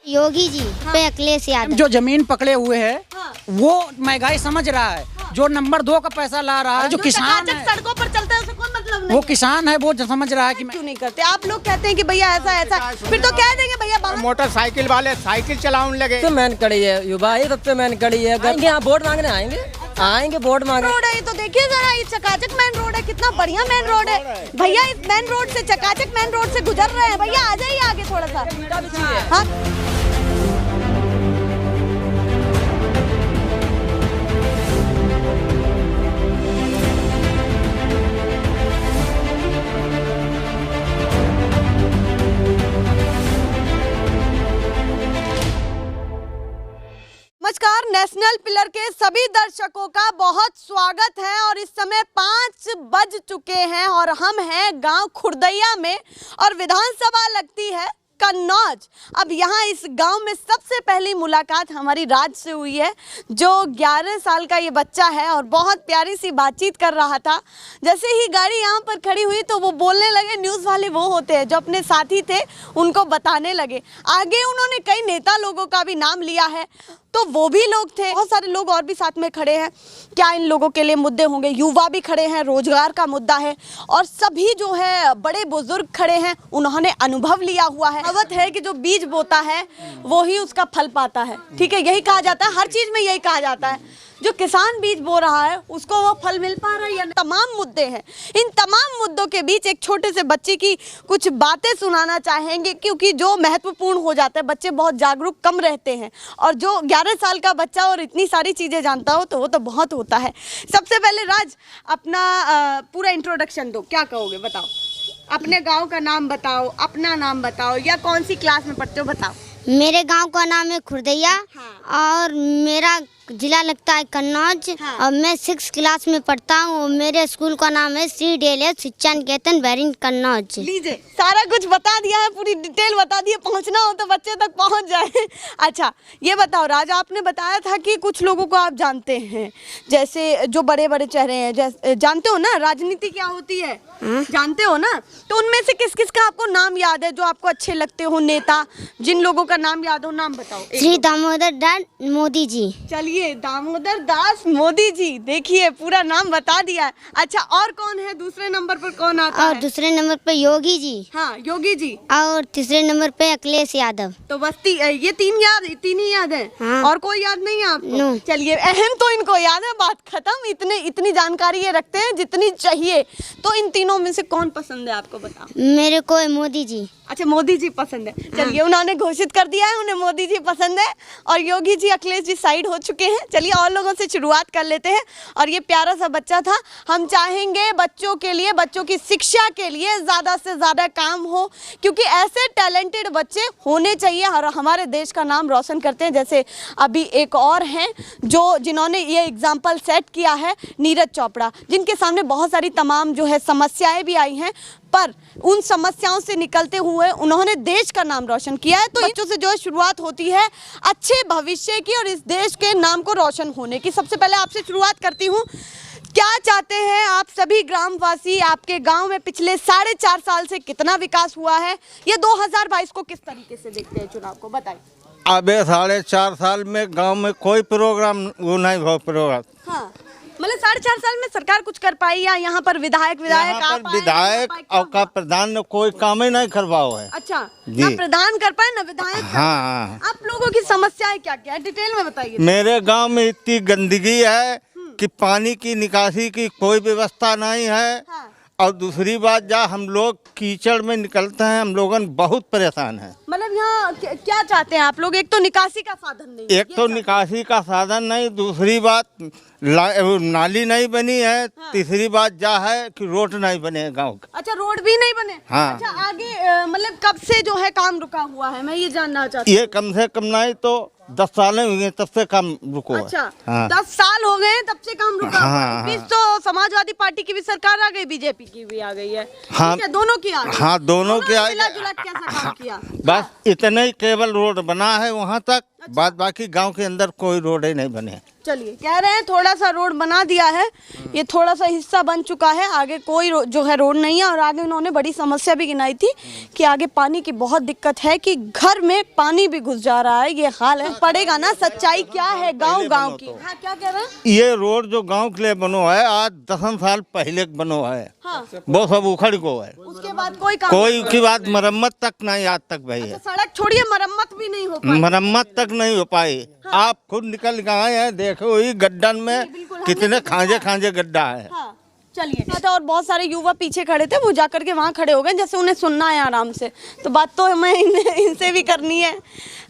योगी जी पे अखिलेश यादव जो जमीन पकड़े हुए है वो महंगाई समझ रहा है। जो नंबर 2 का पैसा ला रहा है, जो किसान है, सड़कों पर चलता है, उसे कोई मतलब नहीं। वो किसान है, वो समझ रहा है कि क्यों नहीं करते? आप लोग कहते हैं कि भैया ऐसा ऐसा, फिर तो कह देंगे भैया बाहर। मोटरसाइकिल वाले साइकिल चलाने लगे। सबसे मेन कड़ी है युवा, ये सबसे मेन कड़ी है। आएंगे यहाँ वोट मांगने, आएंगे वोट मांगने। रोड है ये तो देखिए जरा, ये चकाचक मेन रोड है, कितना बढ़िया मेन रोड है भैया। इस मेन रोड से, चकाचक मेन रोड से गुजर रहे हैं भैया। आ जाइए आगे थोड़ा सा। हाँ नमस्कार, नेशनल पिलर के सभी दर्शकों का बहुत स्वागत है। और इस समय 5 बज चुके हैं और हम हैं गांव खुर्दैया में और विधानसभा लगती है कन्नौज। अब यहाँ इस गांव में सबसे पहली मुलाकात हमारी राज से हुई है, जो 11 साल का ये बच्चा है और बहुत प्यारी सी बातचीत कर रहा था। जैसे ही गाड़ी यहाँ पर खड़ी हुई तो वो बोलने लगे। न्यूज़ वाले वो होते हैं जो अपने साथी थे उनको बताने लगे। आगे उन्होंने कई नेता लोगों का भी नाम लिया है, तो वो भी लोग थे। बहुत सारे लोग और भी साथ में खड़े हैं। क्या इन लोगों के लिए मुद्दे होंगे? युवा भी खड़े हैं, रोजगार का मुद्दा है और सभी जो है बड़े बुजुर्ग खड़े हैं, उन्होंने अनुभव लिया हुआ है। कहावत है कि जो बीज बोता है वो ही उसका फल पाता है। ठीक है, यही कहा जाता है, हर चीज में यही कहा जाता है। जो किसान बीज बो रहा है उसको वो फल मिल पा रहा है या नहीं? तमाम मुद्दे हैं। इन तमाम मुद्दों के बीच एक छोटे से बच्चे की कुछ बातें सुनाना चाहेंगे, क्योंकि जो महत्वपूर्ण हो जाता है, बच्चे बहुत जागरूक कम रहते हैं और जो 11 साल का बच्चा और इतनी सारी चीज़ें जानता हो तो वो तो बहुत होता है। सबसे पहले राज, अपना पूरा इंट्रोडक्शन दो। क्या कहोगे, बताओ। अपने गाँव का नाम बताओ, अपना नाम बताओ, या कौन सी क्लास में पढ़ते हो बताओ। मेरे गांव का नाम है खुर्दैया। हाँ। और मेरा जिला लगता है कन्नौज। हाँ। और मैं 6 क्लास में पढ़ता हूँ। मेरे स्कूल का नाम है श्री डेलिया शिक्षा निकेतन बैरिन कन्नौज। लीजिए, सारा कुछ बता दिया है, पूरी डिटेल बता दी है। पहुँचना हो तो बच्चे तक पहुँच जाए। अच्छा ये बताओ राजा, आपने बताया था कि कुछ लोगों को आप जानते हैं, जैसे जो बड़े बड़े चेहरे हैं, जैसे जानते हो ना राजनीति क्या होती है? जानते हो ना? तो उनमें से किस किस का आपको नाम याद है जो आपको अच्छे लगते हो नेता? जिन लोगों का नाम याद हो नाम बताओ। श्री दामोदर दास मोदी जी। चलिए, दामोदर दास मोदी जी, देखिए पूरा नाम बता दिया है। अच्छा, और कौन है? दूसरे नंबर पर कौन आता और है? दूसरे नंबर पे योगी जी। हाँ, योगी जी। और तीसरे नंबर पे अखिलेश यादव। तो बस ये तीन ही याद है। हाँ। और कोई याद नहीं है आपको? नो। चलिए, अहम तो इनको याद है, बात खत्म। इतनी जानकारी ये रखते हैं जितनी चाहिए। तो इन तीनों में से कौन पसंद है आपको, बताओ। मेरे को मोदी जी। अच्छा, मोदी जी पसंद है। चलिए, उन्होंने घोषित कर दिया है उन्हें मोदी जी पसंद है और योगी जी अखिलेश जी साइड हो चुके हैं। चलिए और लोगों से शुरुआत कर लेते हैं। और ये प्यारा सा बच्चा था, हम चाहेंगे बच्चों के लिए, बच्चों की शिक्षा के लिए ज़्यादा से ज़्यादा काम हो, क्योंकि ऐसे टैलेंटेड बच्चे होने चाहिए और हमारे देश का नाम रोशन करते हैं। जैसे अभी एक और हैं जिन्होंने ये एग्जाम्पल सेट किया है, नीरज चोपड़ा, जिनके सामने बहुत सारी तमाम जो है समस्याएं भी आई हैं, पर उन समस्याओं से निकलते हुए उन्होंने देश का नाम रोशन किया है। तो बच्चों से जो शुरुआत होती है अच्छे भविष्य की और इस देश के नाम को रोशन होने की। सबसे पहले आपसे शुरुआत करती हूँ, क्या चाहते हैं आप सभी ग्रामवासी? आपके गांव में पिछले 4.5 साल से कितना विकास हुआ है? ये 2022 को किस तरीके से देखते हैं चुनाव को, बताइए। अबे 4.5 साल में गांव में कोई प्रोग्राम वो नहीं हो प्रोग्राम। हाँ, मतलब 4.5 साल में सरकार कुछ कर पाई या यहाँ पर विधायक और का प्रधान ने कोई काम ही नहीं करवाओ है। अच्छा, जी। ना प्रधान कर पाए ना विधायक। हाँ। आप लोगों की समस्याएं क्या क्या है, डिटेल में बताइए। मेरे गांव में इतनी गंदगी है कि पानी की निकासी की कोई व्यवस्था नहीं है। हाँ। और दूसरी बात, जहाँ हम लोग कीचड़ में निकलते हैं, हम लोगन बहुत परेशान हैं। मतलब यहाँ क्या चाहते हैं आप लोग? एक तो निकासी का साधन नहीं, एक तो निकासी का साधन नहीं, दूसरी बात नाली नहीं बनी है। हाँ। तीसरी बात जा है कि रोड नहीं बने गांव का। अच्छा, रोड भी नहीं बने। हाँ। अच्छा, आगे मतलब कब से जो है काम रुका हुआ है, मैं ये जानना चाहती हूँ। ये कम से कम नहीं तो 10 साल हुए तब से काम रुको है। अच्छा। हाँ। 10 साल हो गए तब से काम रुका हुआ है। हाँ। बीच तो समाजवादी पार्टी की भी सरकार आ गई, बीजेपी की भी आ गई है। हाँ। ठीक है, दोनों की आ गई। हाँ, दोनों की आ गई। मिला-जुला के कैसा काम किया? बस इतने ही केवल रोड बना है वहाँ तक। बाद बाकी गांव के अंदर कोई रोड ही नहीं बने। चलिए, कह रहे हैं थोड़ा सा रोड बना दिया है, ये थोड़ा सा हिस्सा बन चुका है, आगे कोई जो है रोड नहीं है। और आगे उन्होंने बड़ी समस्या भी गिनाई थी कि आगे पानी की बहुत दिक्कत है, कि घर में पानी भी घुस जा रहा है, ये हाल है। पड़ेगा ना, सच्चाई क्या है गांव की। हाँ, क्या कह रहे हैं? ये रोड जो गांव के लिए बनो है आज 10 साल पहले बनो है। हाँ। वो सब उखड़ को है, उसके बाद कोई काम कोई की बात मरम्मत तक नहीं आज तक भाई है। सड़क छोड़िए, मरम्मत भी नहीं हो पाई। मरम्मत तक नहीं हो पाई। आप खुद निकल गए हैं, देखो ही गड्ढन में कितने खांजे गड्ढा है। हाँ, चलिए। और बहुत सारे युवा पीछे खड़े थे, वो जाकर के वहाँ खड़े हो गए, जैसे उन्हें सुनना है आराम से, तो बात तो हमें इनसे भी करनी है।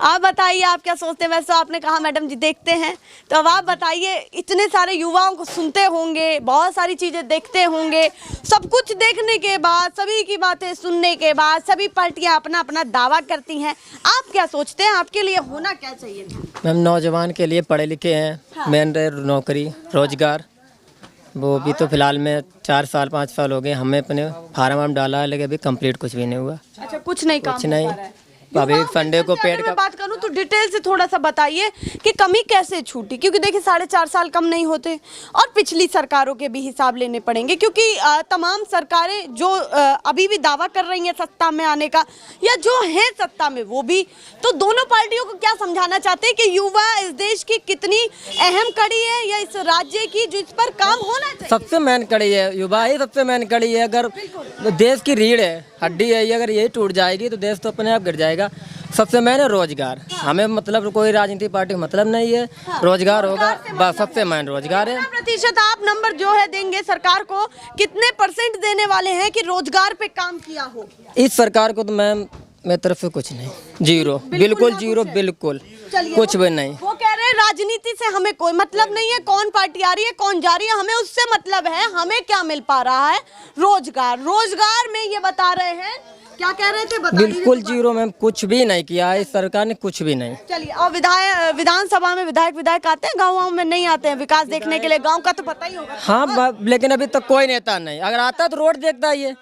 आप बताइए, आप क्या सोचते हैं? वैसे आपने कहा मैडम जी देखते हैं, तो अब आप बताइए, इतने सारे युवाओं को सुनते होंगे, बहुत सारी चीज़ें देखते होंगे, सब कुछ देखने के बाद, सभी की बातें सुनने के बाद, सभी पार्टियां अपना अपना दावा करती हैं, आप क्या सोचते हैं आपके लिए होना क्या चाहिए था? मैम, नौजवान के लिए पढ़े लिखे हैं, मेन नौकरी रोजगार, वो भी तो फिलहाल में 4 साल 5 साल हो गए, हमें अपने फार्म वार्म डाला है, लेकिन अभी कंप्लीट कुछ भी नहीं हुआ। अच्छा, कुछ नहीं काम कुछ नहीं। हो पा रहा है। अभी संडे को पेड़ का बात करूं तो डिटेल से थोड़ा सा बताइए कि कमी कैसे छूटी, क्योंकि देखिए 4.5 साल कम नहीं होते, और पिछली सरकारों के भी हिसाब लेने पड़ेंगे, क्योंकि तमाम सरकारें जो अभी भी दावा कर रही हैं सत्ता में आने का, या जो हैं सत्ता में वो भी, तो दोनों पार्टियों को क्या समझाना चाहते हैं कि युवा इस देश की कितनी अहम कड़ी है, या इस राज्य की जिस पर काम होना चाहिए? सबसे मेन कड़ी है, युवा ही सबसे मेन कड़ी है। अगर देश की रीढ़ है, हड्डी है, अगर यही टूट जाएगी तो देश तो अपने आप गिर जाएगा। सबसे मेन है रोजगार। हमें मतलब कोई राजनीतिक पार्टी मतलब नहीं है, रोजगार होगा बस, सबसे मेन रोजगार है। प्रतिशत आप नंबर जो है देंगे सरकार को, कितने % देने वाले हैं कि रोजगार पे काम किया हो? इस सरकार को तो मैम मेरी तरफ से कुछ नहीं, जीरो, बिल्कुल जीरो, बिल्कुल कुछ भी नहीं। वो कह रहे हैं राजनीति से हमें कोई मतलब नहीं है, कौन पार्टी आ रही है कौन जा रही है, हमें उससे मतलब है, हमें क्या मिल पा रहा है? रोजगार में ये बता रहे हैं। क्या कह रहे थे? बता बिल्कुल जीरो मैम, कुछ भी नहीं किया है इस सरकार ने, कुछ भी नहीं। चलिए, और विधानसभा में विधायक आते हैं, गाँव में नहीं आते हैं विकास देखने के लिए? गाँव का तो पता ही होगा। हाँ, लेकिन अभी तक कोई नेता नहीं। अगर आता तो रोड देखता ये,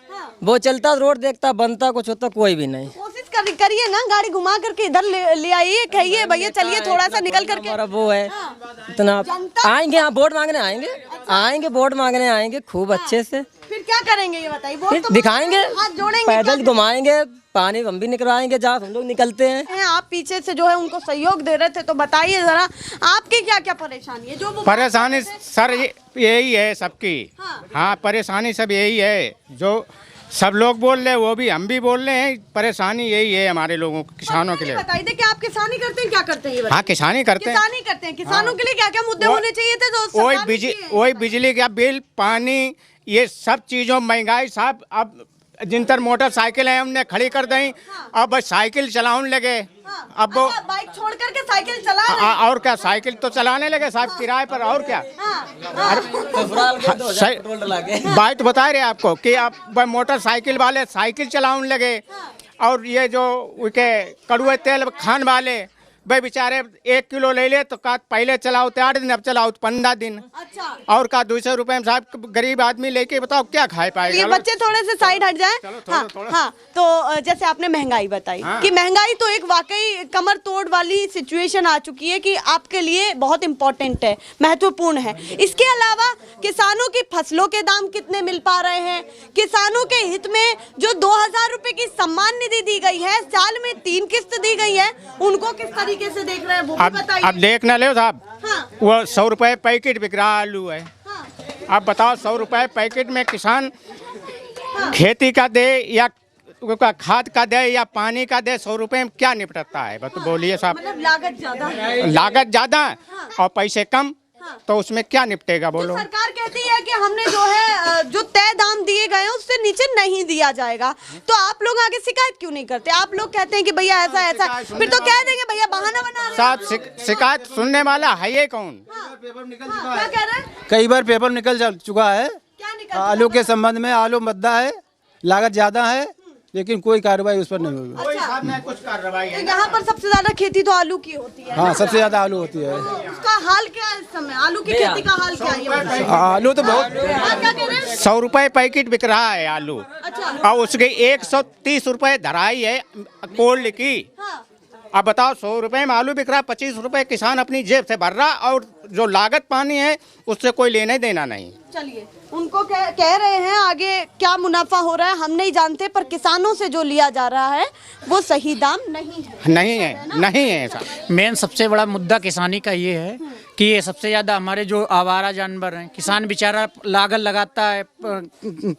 वो चलता रोड देखता, बनता कुछ होता, कोई भी नहीं। कोशिश करिए ना, गाड़ी घुमा करके इधर ले आइए, कहिए भैया चलिए थोड़ा सा निकल करके। हमारा वो है इतना, आएंगे यहाँ वोट मांगने, आएंगे वोट मांगने आएंगे खूब अच्छे से। फिर क्या करेंगे ये बताइए? वोट तो दिखाएंगे, हाथ जोड़ेंगे, पैदल घुमाएंगे, पानी हम भी निकलवाएंगे जहाँ हम लोग निकलते हैं। आप पीछे से जो है उनको सहयोग दे रहे थे, तो बताइए जरा आपकी क्या क्या परेशानी है? जो वो परेशानी सर यही है सबकी। हाँ, परेशानी सब यही है, जो सब लोग बोल रहे हैं वो भी हम भी बोल रहे हैं, परेशानी यही है हमारे लोगों को, किसानों के लिए। बताइए कि आप किसानी करते हैं, क्या करते हैं? हाँ, किसानी करते हैं। किसानों के लिए क्या क्या मुद्दे होने चाहिए थे? जो वही बिजली का बिल, पानी, ये सब चीज़ों महंगाई साहब। अब जिन तर मोटरसाइकिल है हमने खड़ी कर दी, अब बस साइकिल चलाने लगे। अब वो बाइक छोड़ करके साइकिल चला और क्या, साइकिल तो चलाने लगे साहब किराए पर, और क्या। बात बता रहे आपको कि अब मोटरसाइकिल वाले साइकिल चलाने लगे, और ये जो उनके कड़ुए तेल खान वाले भाई बेचारे 1 किलो ले ले तो का पहले चलाओ तो 8 दिन, अब चलाओ तो 15 दिन। अच्छा। और का 200 रुपए में साहब गरीब आदमी लेके बताओ क्या खाए पाएगा? ये बच्चे थोड़े से साइड हट जाएं। हाँ, तो जैसे आपने महंगाई बताई कि महंगाई तो एक वाकई कमर तोड़ वाली सिचुएशन आ चुकी है, कि आपके लिए बहुत इम्पोर्टेंट है, महत्वपूर्ण है। इसके अलावा किसानों की फसलों के दाम कितने मिल पा रहे हैं? किसानों के हित में जो 2000 रुपए की सम्मान निधि दी गई है, साल में 3 किस्त दी गई है, उनको किस तरीके से देख रहे हैं वो भी बताइए। अब देख ना लो साहब। हाँ। वो 100 रुपए पैकेट बिक रहा आलू है। हाँ। आप बताओ 100 रुपए पैकेट में किसान खेती का दे या खाद का दे या पानी का दे, 100 रुपए में क्या निपटता है? बस बोलिए साहब। मतलब लागत ज्यादा है। लागत ज्यादा और पैसे कम, तो उसमें क्या निपटेगा बोलो? सरकार कहती है कि हमने जो है जो तय दाम दिए गए हैं उससे नीचे नहीं दिया जाएगा, तो आप लोग आगे शिकायत क्यों नहीं करते? आप लोग कहते हैं कि भैया ऐसा, फिर तो कह देंगे भैया बहाना बना रहे हैं। साहब शिकायत सुनने वाला है ये कौन? क्या कह रहे हैं? कई बार पेपर निकल चुका है आलू के संबंध में। आलू मद्दा है, लागत ज्यादा है, लेकिन कोई कार्रवाई उस पर नहीं हुई। कुछ कार्रवाई तो यहाँ पर सबसे ज्यादा खेती तो आलू की होती है। हाँ, सबसे ज्यादा आलू होती है। उसका हाल क्या है इस समय? आलू की खेती का हाल क्या है? आलू तो बहुत। क्या कह रहे हैं? 100 रुपए पैकेट बिक रहा है आलू। अच्छा। और उसके 130 रुपए धराई है कोल्ड की। अब बताओ 100 रुपए में आलू बिक रहा है, 25 रुपए किसान अपनी जेब से भर रहा, और जो लागत पानी है उससे कोई लेना देना नहीं। चलिए, उनको कह रहे हैं आगे क्या मुनाफा हो रहा है हम नहीं जानते, पर किसानों से जो लिया जा रहा है वो सही दाम नहीं है। नहीं है ऐसा। मेन सबसे बड़ा मुद्दा किसानी का ये है कि ये सबसे ज़्यादा हमारे जो आवारा जानवर हैं, किसान बेचारा लागत लगाता है,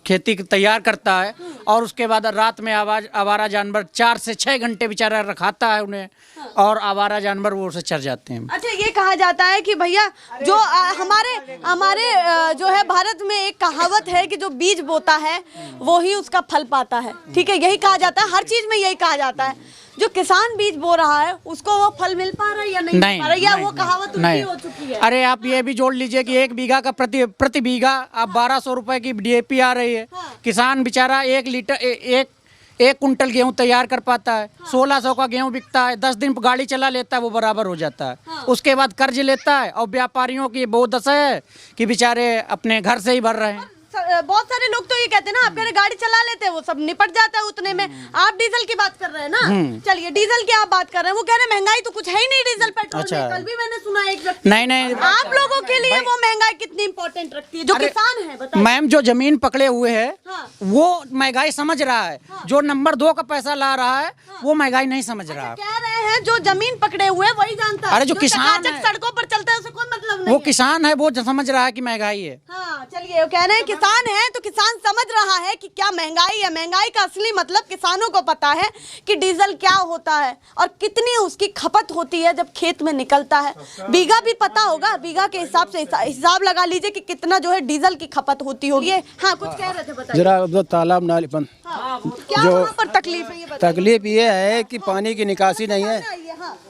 खेती तैयार करता है, और उसके बाद रात में आवारा जानवर 4 से 6 घंटे बेचारा रखाता है उन्हें, और आवारा जानवर वो उसे चर जाते हैं। अच्छा, ये कहा जाता है कि भैया जो हमारे जो है भारत में एक कहावत है कि जो बीज बोता है वो ही उसका फल पाता है, ठीक है, यही कहा जाता है, हर चीज में यही कहा जाता है। जो किसान बीज बो रहा है उसको वो फल मिल पा रहा है या नहीं मिल पा रहा है, या वो कहावत उल्टी हो चुकी है? अरे आप ये भी जोड़ लीजिए कि 1 बीघा का प्रति बीघा आप 1200 रुपए की DAP आ रही है। किसान बेचारा 1 कुंटल गेहूं तैयार कर पाता है, 1600 का गेहूं बिकता है, 10 दिन गाड़ी चला लेता है, वो बराबर हो जाता है। उसके बाद कर्ज लेता है, और व्यापारियों की बहुत दशा है कि बेचारे अपने घर से ही भर रहे हैं। बहुत सारे लोग तो ये कहते हैं ना, आप कह रहे गाड़ी चला लेते हैं वो सब निपट जाता है उतने में, आप डीजल की बात कर रहे हैं ना। चलिए, डीजल की आप बात कर रहे हैं, वो कह रहे हैं महंगाई तो कुछ है ही नहीं डीजल पेट्रोल में। कल भी मैंने सुना एक व्यक्ति। नहीं आप लोगों के लिए वो महंगाई कितनी इंपॉर्टेंट रखती है जो किसान है, बताइए। मैम, जो जमीन पकड़े हुए है वो महंगाई समझ रहा है, जो नंबर 2 का पैसा ला रहा है वो महंगाई नहीं समझ रहा है। कह रहे हैं जो जमीन पकड़े हुए वही जानता है। अरे जो किसान है, सड़कों पर चलता है उसे कोई मतलब नहीं, वो किसान है, वो समझ रहा है कि महंगाई है। हाँ, चलिए, वो कह रहे हैं किसान है तो किसान समझ रहा है कि क्या महंगाई है। महंगाई का असली मतलब किसानों को पता है कि डीजल क्या होता है और कितनी उसकी खपत होती है जब खेत में निकलता है। बीघा भी पता होगा, बीघा के हिसाब से हिसाब लगा लीजिए कि कितना जो है डीजल की खपत होती होगी। हाँ, कुछ कह रहे थे, बताइए जरा। तालाब नाली क्या जो वहाँ पर तकलीफ है, ये बताइए। तकलीफ ये है कि पानी की निकासी नहीं है,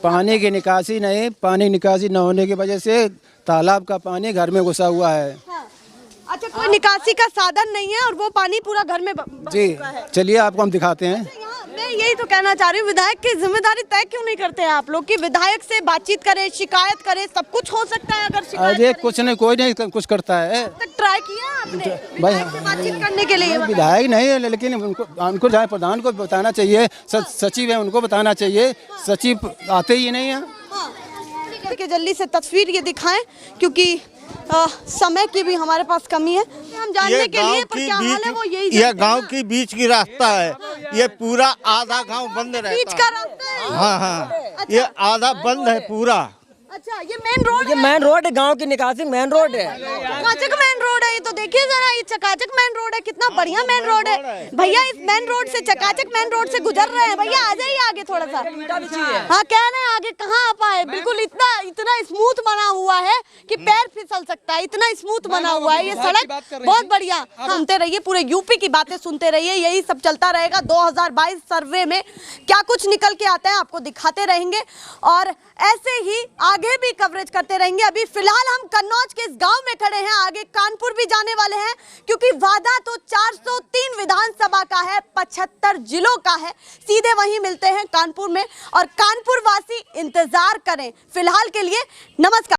पानी की निकासी नहीं, पानी निकासी न होने की वजह से तालाब का पानी घर में घुसा हुआ है। अच्छा, कोई निकासी का साधन नहीं है और वो पानी पूरा घर में जी। चलिए आपको हम दिखाते हैं। मैं यही तो कहना चाह रही हूँ, विधायक की जिम्मेदारी तय क्यों नहीं करते हैं आप लोग कि विधायक से बातचीत करें, शिकायत करें, सब कुछ हो सकता है अगर शिकायत अरे कुछ नहीं, कोई नहीं कुछ करता है। ट्राई किया आपने विधायक से बातचीत करने के लिए? विधायक नहीं है, लेकिन उनको जहाँ प्रधान को बताना चाहिए, सचिव है उनको बताना चाहिए, सचिव आते ही नहीं है। कि जल्दी से तस्वीर ये दिखाएं क्योंकि समय की भी हमारे पास कमी है, हम जानने के लिए, पर क्या हाल है वो यही। ये गांव की बीच की रास्ता है, ये पूरा आधा गांव बंद रहता है। बीच का रास्ता है? हाँ, ये आधा बंद है पूरा। अच्छा, ये मेन रोड, ये मेन रोड है, गांव की निकासी मेन रोड है, चकाचक मेन रोड है। ये तो देखिए जरा, ये चकाचक मेन रोड है, कितना बढ़िया मेन रोड है भैया। इस मेन रोड से, चकाचक मेन रोड से गुजर रहे हैं भैया, आ जाइए आगे थोड़ा सा। हाँ, कह रहे हैं आगे कहाँ आ पाए, बिल्कुल इतना स्मूथ बना हुआ है कि पैर फिसल सकता है, इतना स्मूथ बना हुआ है ये सड़क, बहुत बढ़िया। सुनते रहिए, पूरे यूपी की बातें सुनते रहिए, यही सब चलता रहेगा। 2022 सर्वे में क्या कुछ निकल के आता है आपको दिखाते रहेंगे और ऐसे ही आगे भी कवरेज करते रहेंगे। अभी फिलहाल हम कन्नौज के इस गांव में खड़े हैं, आगे कानपुर भी जाने वाले हैं क्योंकि वादा तो 403 विधानसभा का है, 75 जिलों का है। सीधे वहीं मिलते हैं कानपुर में, और कानपुर वासी इंतजार करें। फिलहाल के लिए नमस्कार।